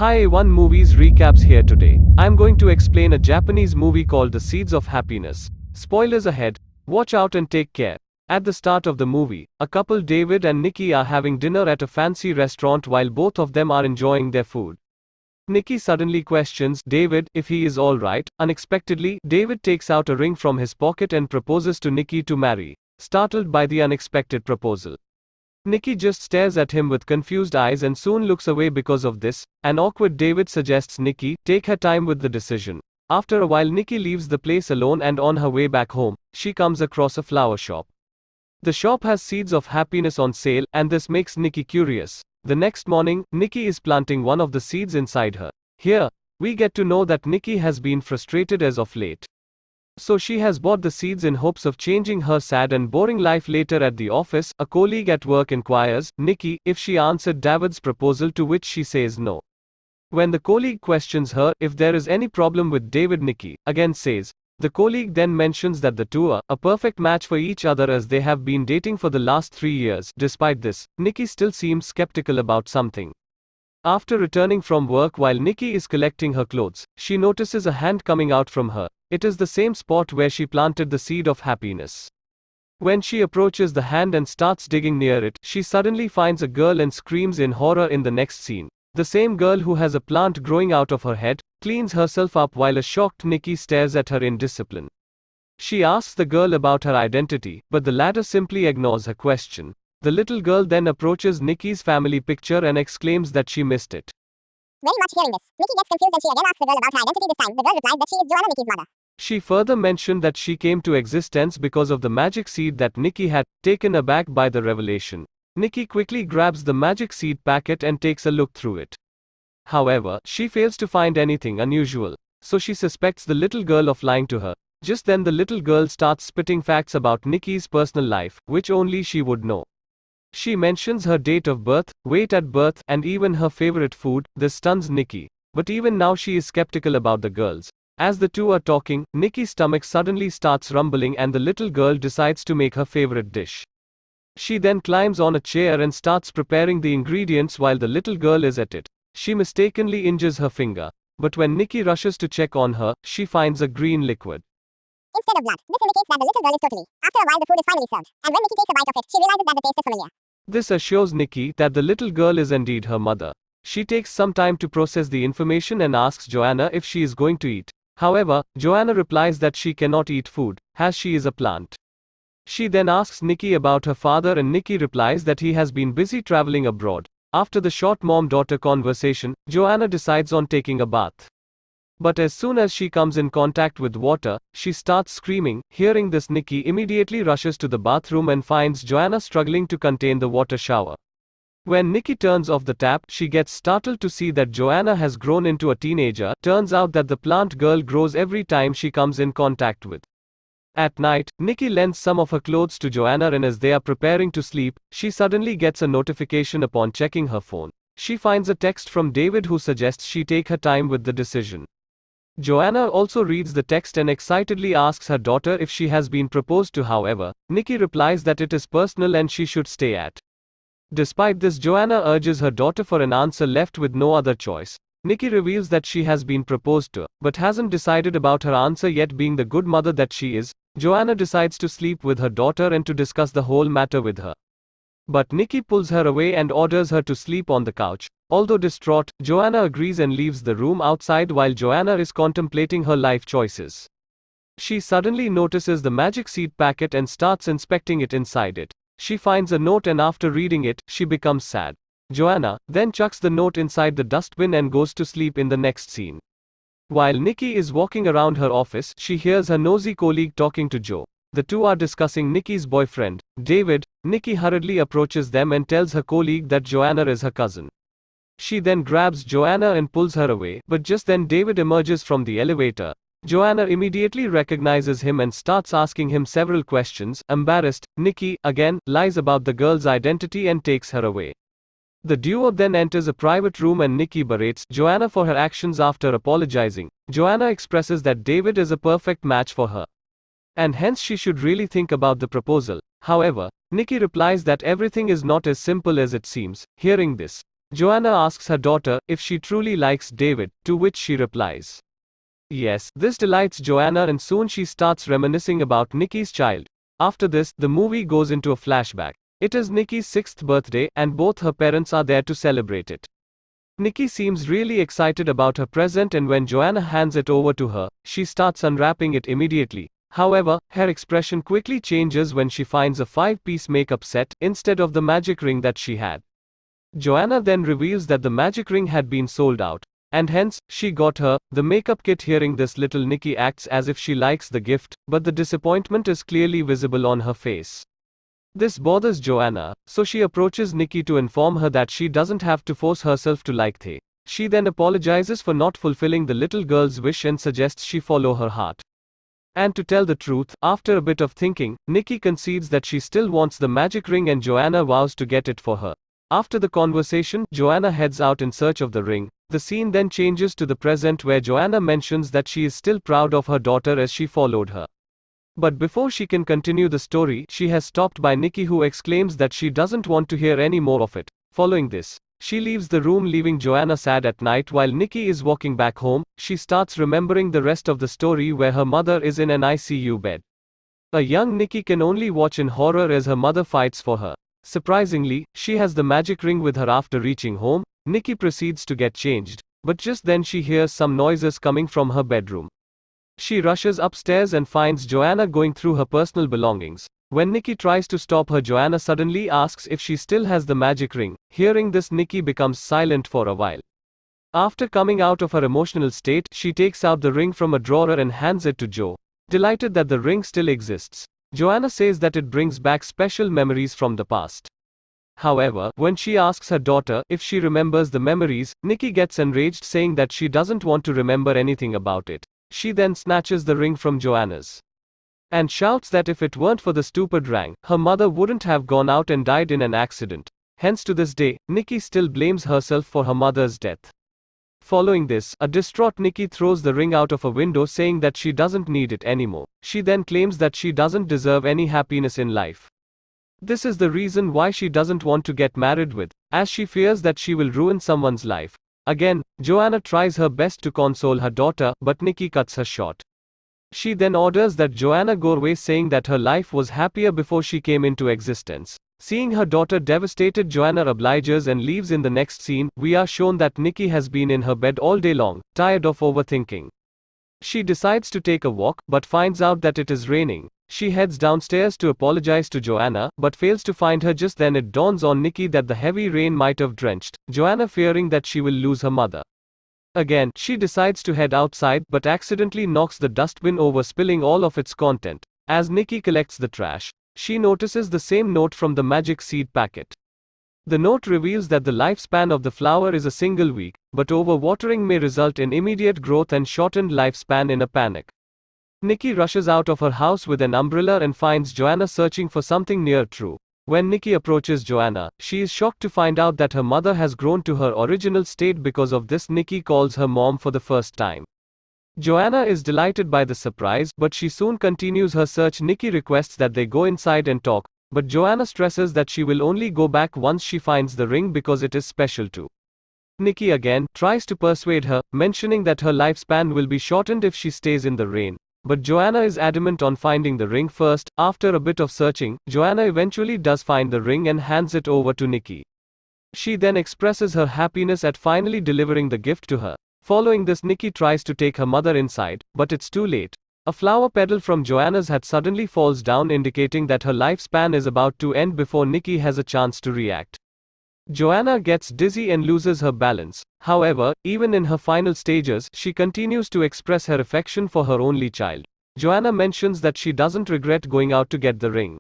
Hi, One Movies Recaps here today. I'm going to explain a Japanese movie called The Seeds of Happiness. Spoilers ahead, watch out and take care. At the start of the movie, a couple David and Nikki are having dinner at a fancy restaurant while both of them are enjoying their food. Nikki suddenly questions David if he is alright. Unexpectedly, David takes out a ring from his pocket and proposes to Nikki to marry, startled by the unexpected proposal. Nikki just stares at him with confused eyes and soon looks away because of this. An awkward David suggests Nikki take her time with the decision. After a while, Nikki leaves the place alone and on her way back home, she comes across a flower shop. The shop has seeds of happiness on sale, and this makes Nikki curious. The next morning, Nikki is planting one of the seeds inside her. Here, we get to know that Nikki has been frustrated as of late. So she has bought the seeds in hopes of changing her sad and boring life. Later at the office, a colleague at work inquires Nikki if she answered David's proposal, to which she says no. When the colleague questions her if there is any problem with David, Nikki again says. The colleague then mentions that the two are a perfect match for each other as they have been dating for the last 3 years. Despite this, Nikki still seems skeptical about something. After returning from work, while Nikki is collecting her clothes, she notices a hand coming out from her. It is the same spot where she planted the seed of happiness. When she approaches the hand and starts digging near it, she suddenly finds a girl and screams in horror. In the next scene, the same girl who has a plant growing out of her head cleans herself up while a shocked Nikki stares at her in disdain. She asks the girl about her identity, but the latter simply ignores her question. The little girl then approaches Nikki's family picture and exclaims that she missed it. Very much hearing this, Nikki gets confused and she again asks the girl about her identity. This time, the girl replies that she is Joanna, Nikki's mother. She further mentioned that she came to existence because of the magic seed that Nikki had. Taken aback by the revelation, Nikki quickly grabs the magic seed packet and takes a look through it. However, she fails to find anything unusual, so she suspects the little girl of lying to her. Just then the little girl starts spitting facts about Nikki's personal life, which only she would know. She mentions her date of birth, weight at birth, and even her favorite food. This stuns Nikki, but even now she is skeptical about the girls. As the two are talking, Nikki's stomach suddenly starts rumbling and the little girl decides to make her favorite dish. She then climbs on a chair and starts preparing the ingredients while the little girl is at it. She mistakenly injures her finger, but when Nikki rushes to check on her, she finds a green liquid instead of blood. This indicates that the little girl is totally. After a while, the food is finally served, and when Nikki takes a bite of it, she realizes that the taste is familiar. This assures Nikki that the little girl is indeed her mother. She takes some time to process the information and asks Joanna if she is going to eat. However, Joanna replies that she cannot eat food, as she is a plant. She then asks Nikki about her father and Nikki replies that he has been busy traveling abroad. After the short mom-daughter conversation, Joanna decides on taking a bath. But as soon as she comes in contact with water, she starts screaming. Hearing this, Nikki immediately rushes to the bathroom and finds Joanna struggling to contain the water shower. When Nikki turns off the tap, she gets startled to see that Joanna has grown into a teenager. Turns out that the plant girl grows every time she comes in contact with. At night, Nikki lends some of her clothes to Joanna, and as they are preparing to sleep, she suddenly gets a notification. Upon checking her phone, she finds a text from David who suggests she take her time with the decision. Joanna also reads the text and excitedly asks her daughter if she has been proposed to. However, Nikki replies that it is personal and she should stay at. Despite this, Joanna urges her daughter for an answer. Left with no other choice, Nikki reveals that she has been proposed to, but hasn't decided about her answer yet. Being the good mother that she is, Joanna decides to sleep with her daughter and to discuss the whole matter with her. But Nikki pulls her away and orders her to sleep on the couch. Although distraught, Joanna agrees and leaves the room. Outside, while Joanna is contemplating her life choices, she suddenly notices the magic seed packet and starts inspecting it. Inside it, she finds a note, and after reading it, she becomes sad. Joanna then chucks the note inside the dustbin and goes to sleep. In the next scene, while Nikki is walking around her office, she hears her nosy colleague talking to Joe. The two are discussing Nikki's boyfriend, David. Nikki hurriedly approaches them and tells her colleague that Joanna is her cousin. She then grabs Joanna and pulls her away, but just then David emerges from the elevator. Joanna immediately recognizes him and starts asking him several questions. Embarrassed, Nikki again lies about the girl's identity and takes her away. The duo then enters a private room and Nikki berates Joanna for her actions. After apologizing, Joanna expresses that David is a perfect match for her, and hence she should really think about the proposal. However, Nikki replies that everything is not as simple as it seems. Hearing this, Joanna asks her daughter if she truly likes David, to which she replies, yes. This delights Joanna and soon she starts reminiscing about Nikki's child. After this, the movie goes into a flashback. It is Nikki's 6th birthday, and both her parents are there to celebrate it. Nikki seems really excited about her present, and when Joanna hands it over to her, she starts unwrapping it immediately. However, her expression quickly changes when she finds a 5-piece makeup set instead of the magic ring that she had. Joanna then reveals that the magic ring had been sold out, and hence, she got her the makeup kit. Hearing this, little Nikki acts as if she likes the gift, but the disappointment is clearly visible on her face. This bothers Joanna, so she approaches Nikki to inform her that she doesn't have to force herself to like they. She then apologizes for not fulfilling the little girl's wish and suggests she follow her heart. And to tell the truth, after a bit of thinking, Nikki concedes that she still wants the magic ring and Joanna vows to get it for her. After the conversation, Joanna heads out in search of the ring. The scene then changes to the present where Joanna mentions that she is still proud of her daughter as she followed her. But before she can continue the story, she has stopped by Nikki, who exclaims that she doesn't want to hear any more of it. Following this, she leaves the room, leaving Joanna sad at night. While Nikki is walking back home, she starts remembering the rest of the story where her mother is in an ICU bed. A young Nikki can only watch in horror as her mother fights for her. Surprisingly, she has the magic ring with her. After reaching home, Nikki proceeds to get changed, but just then she hears some noises coming from her bedroom. She rushes upstairs and finds Joanna going through her personal belongings. When Nikki tries to stop her, Joanna suddenly asks if she still has the magic ring. Hearing this, Nikki becomes silent for a while. After coming out of her emotional state, she takes out the ring from a drawer and hands it to Jo. Delighted that the ring still exists, Joanna says that it brings back special memories from the past. However, when she asks her daughter if she remembers the memories, Nikki gets enraged, saying that she doesn't want to remember anything about it. She then snatches the ring from Joanna's and shouts that if it weren't for the stupid ring, her mother wouldn't have gone out and died in an accident. Hence, to this day, Nikki still blames herself for her mother's death. Following this, a distraught Nikki throws the ring out of a window, saying that she doesn't need it anymore. She then claims that she doesn't deserve any happiness in life. This is the reason why she doesn't want to get married with, as she fears that she will ruin someone's life. Again, Joanna tries her best to console her daughter, but Nikki cuts her short. She then orders that Joanna go away, saying that her life was happier before she came into existence. Seeing her daughter devastated, Joanna obliges and leaves. In the next scene, we are shown that Nikki has been in her bed all day long, tired of overthinking. She decides to take a walk, but finds out that it is raining. She heads downstairs to apologize to Joanna, but fails to find her. Just then it dawns on Nikki that the heavy rain might have drenched Joanna, fearing that she will lose her mother. Again, she decides to head outside, but accidentally knocks the dustbin over, spilling all of its content. As Nikki collects the trash, she notices the same note from the magic seed packet. The note reveals that the lifespan of the flower is a single week, but overwatering may result in immediate growth and shortened lifespan. In a panic, Nikki rushes out of her house with an umbrella and finds Joanna searching for something near true. When Nikki approaches Joanna, she is shocked to find out that her mother has grown to her original state. Because of this, Nikki calls her mom for the first time. Joanna is delighted by the surprise, but she soon continues her search. Nikki requests that they go inside and talk, but Joanna stresses that she will only go back once she finds the ring because it is special too. Nikki again tries to persuade her, mentioning that her lifespan will be shortened if she stays in the rain. But Joanna is adamant on finding the ring first. After a bit of searching, Joanna eventually does find the ring and hands it over to Nikki. She then expresses her happiness at finally delivering the gift to her. Following this, Nikki tries to take her mother inside, but it's too late. A flower petal from Joanna's hat suddenly falls down, indicating that her lifespan is about to end before Nikki has a chance to react. Joanna gets dizzy and loses her balance. However, even in her final stages, she continues to express her affection for her only child. Joanna mentions that she doesn't regret going out to get the ring,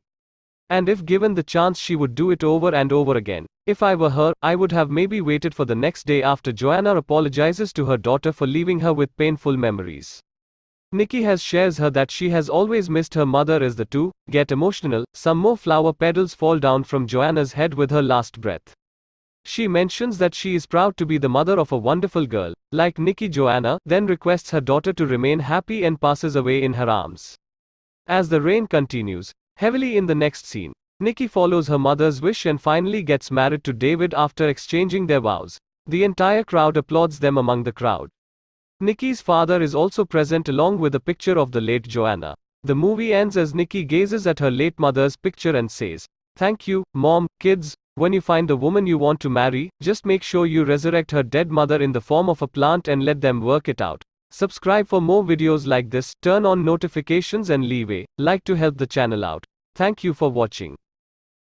and if given the chance, she would do it over and over again. If I were her, I would have maybe waited for the next day. After Joanna apologizes to her daughter for leaving her with painful memories, Nikki shares her that she has always missed her mother. As the two get emotional, some more flower petals fall down from Joanna's head with her last breath. She mentions that she is proud to be the mother of a wonderful girl like Nikki. Joanna then requests her daughter to remain happy and passes away in her arms. As the rain continues heavily in the next scene, Nikki follows her mother's wish and finally gets married to David after exchanging their vows. The entire crowd applauds them among the crowd. Nikki's father is also present along with a picture of the late Joanna. The movie ends as Nikki gazes at her late mother's picture and says, "Thank you, Mom." Kids, when you find the woman you want to marry, just make sure you resurrect her dead mother in the form of a plant and let them work it out. Subscribe for more videos like this, turn on notifications and leave a like to help the channel out. Thank you for watching.